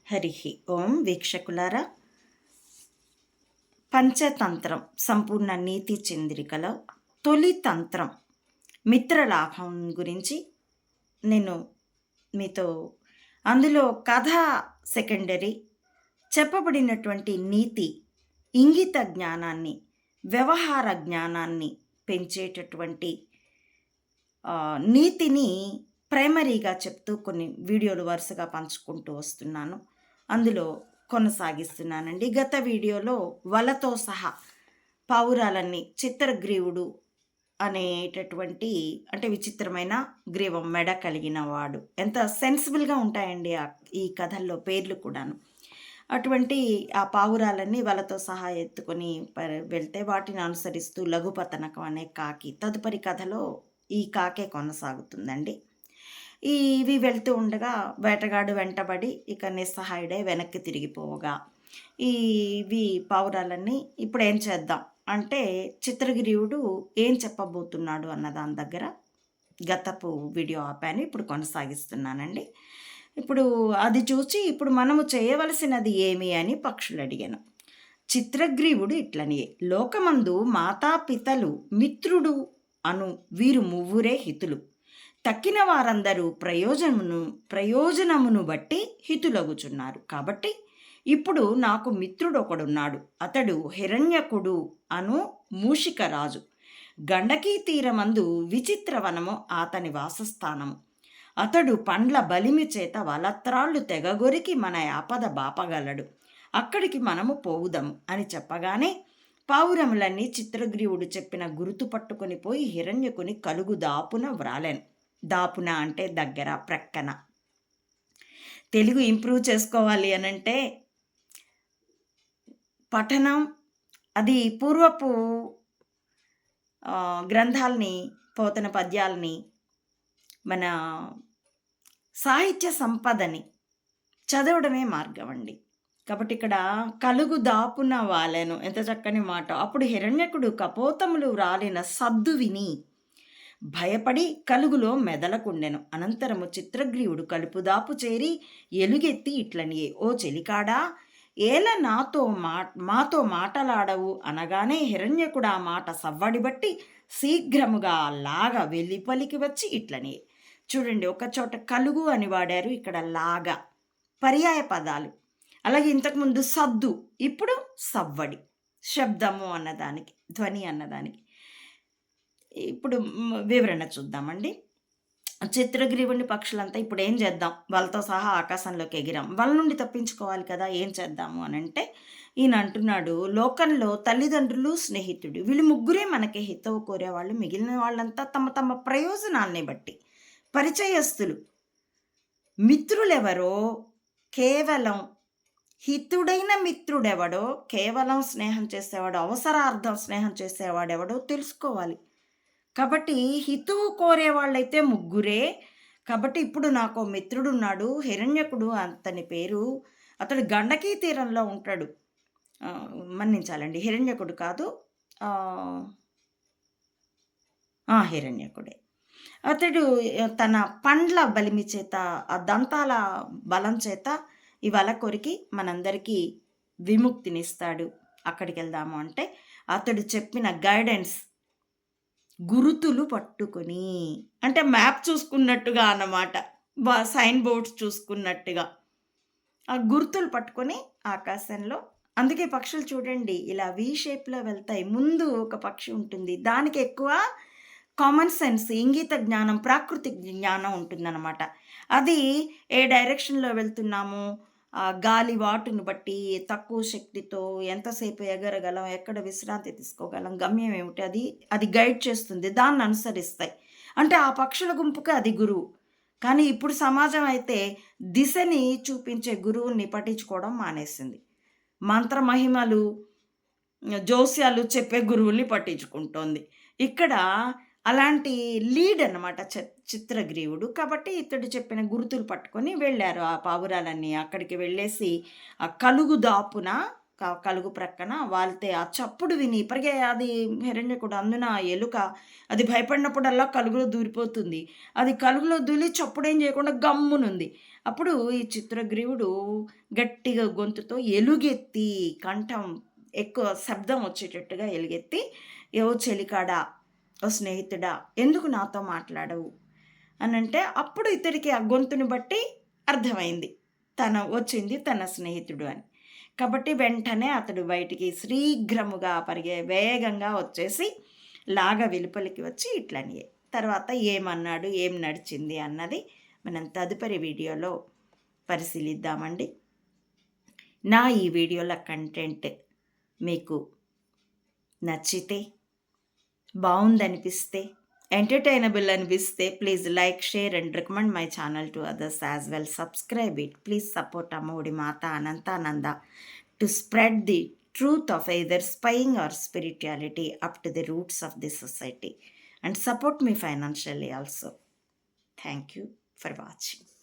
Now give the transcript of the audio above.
హరి ఓం వీక్షకులారా, పంచతంత్రం సంపూర్ణ నీతి చంద్రికలో తొలి తంత్రం మిత్రలాభం గురించి నేను మీతో అందులో కథ సెకండరీ చెప్పబడినటువంటి నీతి ఇంగిత జ్ఞానాన్ని వ్యవహార జ్ఞానాన్ని పెంచేటటువంటి నీతిని ప్రైమరీగా చెప్తూ కొన్ని వీడియోలు వరుసగా పంచుకుంటూ వస్తున్నాను. అందులో కొనసాగిస్తున్నానండి. గత వీడియోలో వలతో సహా పావురాలన్నీ చిత్రగ్రీవుడు అనేటటువంటి అంటే విచిత్రమైన గ్రీవం మెడ కలిగిన వాడు, ఎంత సెన్సిబుల్గా ఉంటాయండి ఈ కథల్లో పేర్లు కూడాను. అటువంటి ఆ పావురాలన్నీ వలతో సహా ఎత్తుకొని వెళ్తే వాటిని అనుసరిస్తూ లఘుపతనకం అనే కాకి తదుపరి కథలో ఈ కాకే కొనసాగుతుందండి. ఇవి వెళ్తూ ఉండగా వేటగాడు వెంటబడి ఇక నిస్సహాయుడై వెనక్కి తిరిగిపోగా ఇవి పావురాలన్నీ ఇప్పుడు ఏం చేద్దాం అంటే చిత్రగిరీవుడు ఏం చెప్పబోతున్నాడు అన్న దాని దగ్గర గతపు వీడియో ఆపాను, ఇప్పుడు కొనసాగిస్తున్నానండి. ఇప్పుడు అది చూసి ఇప్పుడు మనము చేయవలసినది ఏమి అని పక్షులు అడిగాను. చిత్రగ్రీవుడు ఇట్లని, లోకమందు మాతాపితలు మిత్రుడు అను వీరు మువ్వురే హితులు, తక్కిన వారందరూ ప్రయోజనమును బట్టి హితులగుచున్నారు. కాబట్టి ఇప్పుడు నాకు మిత్రుడు ఒకడున్నాడు. అతడు హిరణ్యకుడు అను మూషికరాజు. గండకీ తీరమందు విచిత్రవనము అతని వాసస్థానము. అతడు పండ్ల బలిమి చేత వలత్రాళ్ళు తెగగొరికి మన ఆపద బాపగలడు. అక్కడికి మనము పోవుదాము అని చెప్పగానే పావురములన్నీ చిత్రగ్రీవుడు చెప్పిన గుర్తు పట్టుకొని పోయి హిరణ్యకుని కలుగు దాపున వ్రాలెను. దాపున అంటే దగ్గర, ప్రక్కన. తెలుగు ఇంప్రూవ్ చేసుకోవాలి అనంటే పఠనం అది పూర్వపు గ్రంథాలని, పోతన పద్యాలని, మన సాహిత్య సంపదని చదవడమే మార్గం అండి. కాబట్టి ఇక్కడ కలుగు దాపున వాలెను, ఎంత చక్కని మాట. అప్పుడు హిరణ్యకుడు కపోతములు రాలిన సద్దు విని భయపడి కలుగులో మెదలకుండెను. అనంతరము చిత్రగ్రీవుడు కలుపుదాపు చేరి ఎలుగెత్తి ఇట్లనియే, ఓ చెలికాడా, ఏల మాతో మాటలాడవు అనగానే హిరణ్యకుడు ఆ మాట సవ్వడిబట్టి శీఘ్రముగా లాగా వెలిపలికి వచ్చి ఇట్లనియే. చూడండి, ఒక చోట కలుగు అని వాడారు, ఇక్కడ లాగా పర్యాయ పదాలు. అలాగే ఇంతకుముందు సద్దు, ఇప్పుడు సవ్వడి, శబ్దము అన్నదానికి, ధ్వని అన్నదానికి. ఇప్పుడు వివరణ చూద్దామండి. చిత్రగ్రీవుని పక్షులంతా ఇప్పుడు ఏం చేద్దాం, వాళ్ళతో సహా ఆకాశంలోకి ఎగిరాం, వాళ్ళ నుండి తప్పించుకోవాలి కదా, ఏం చేద్దాము అని అంటే ఈయన అంటున్నాడు, లోకంలో తల్లిదండ్రులు, స్నేహితుడు, వీళ్ళు ముగ్గురే మనకి హితవు కోరేవాళ్ళు. మిగిలిన వాళ్ళంతా తమ తమ ప్రయోజనాల్ని బట్టి పరిచయస్తులు. మిత్రులెవరో కేవలం హితుడైన మిత్రుడెవడో, కేవలం స్నేహం చేసేవాడు, అవసరార్థం స్నేహం చేసేవాడెవడో తెలుసుకోవాలి. కాబట్టి హితువు కోరేవాళ్ళైతే ముగ్గురే. కాబట్టి ఇప్పుడు నాకు మిత్రుడు ఉన్నాడు, హిరణ్యకుడు అతని పేరు. అతడు గండకీ తీరంలో ఉంటాడు. మన్నించాలండి, హిరణ్యకుడు కాదు, హిరణ్యకుడే. అతడు తన పండ్ల బలిమి చేత, ఆ దంతాల బలం చేత ఇవాళ కొరికి మనందరికీ విముక్తినిస్తాడు. అక్కడికి వెళ్దాము అంటే అతడు చెప్పిన గైడెన్స్, గురుతులు పట్టుకొని, అంటే మ్యాప్ చూసుకున్నట్టుగా అన్నమాట, సైన్ బోర్డ్స్ చూసుకున్నట్టుగా ఆ గుర్తులు పట్టుకొని ఆకాశంలో. అందుకే పక్షులు చూడండి ఇలా వి షేప్లో వెళ్తాయి. ముందు ఒక పక్షి ఉంటుంది, దానికి ఎక్కువ కామన్ సెన్స్, ఇంగిత జ్ఞానం, ప్రాకృతిక జ్ఞానం ఉంటుందన్నమాట. అది ఏ డైరెక్షన్లో వెళ్తున్నాము, గాలి వాటును బట్టి తక్కువ శక్తితో ఎంతసేపు ఎగరగలం, ఎక్కడ విశ్రాంతి తీసుకోగలం, గమ్యం ఏమిటి, అది గైడ్ చేస్తుంది, దాన్ని అనుసరిస్తాయి. అంటే ఆ పక్షుల గుంపుకి అది గురువు. కానీ ఇప్పుడు సమాజం అయితే దిశని చూపించే గురువుని పట్టించుకోవడం మానేసింది. మంత్రమహిమలు, జోస్యాలు చెప్పే గురువుల్ని పట్టించుకుంటోంది. ఇక్కడ అలాంటి లీడ్ అన్నమాట చిత్రగ్రీవుడు. కాబట్టి ఇతడు చెప్పిన గుర్తులు పట్టుకొని వెళ్ళారు ఆ పావురాలన్నీ. అక్కడికి వెళ్ళేసి ఆ కలుగు దాపున కలుగు ప్రక్కన వాలితే ఆ చప్పుడు విని అది హిరణ్యకుడు అందున ఆ ఎలుక అది భయపడినప్పుడల్లా కలుగులో దూరిపోతుంది. అది కలుగులో దూరి చప్పుడేం చేయకుండా గమ్మునుంది. అప్పుడు ఈ చిత్రగ్రీవుడు గట్టిగా గొంతుతో ఎలుగెత్తి కంఠం ఎక్కువ శబ్దం వచ్చేటట్టుగా ఎలుగెత్తి, "ఓ చెలికాడా, ఓ స్నేహితుడా, ఎందుకు నాతో మాట్లాడవు?" అనంటే అప్పుడు ఇతడికి ఆ గొంతుని బట్టి అర్థమైంది. వచ్చింది తన స్నేహితుడు అని. కాబట్టి వెంటనే అతడు బయటికి శీఘ్రముగా వేగంగా వచ్చేసి వెలుపలికి వచ్చి ఇట్లని తర్వాత ఏమన్నాడు, ఏం నడిచింది అన్నది మనం తదుపరి వీడియోలో పరిశీలిద్దామండి. నా ఈ వీడియోల కంటెంట్ మీకు నచ్చితే, బావుందనిపిస్తే, entertainable అనిపిస్తే please like, share and recommend my channel to others as well. Subscribe it. Please support Ammaodi Mata Anantananda to spread the truth of either spying or spirituality up to the roots of the society, and support me financially also. Thank you for watching.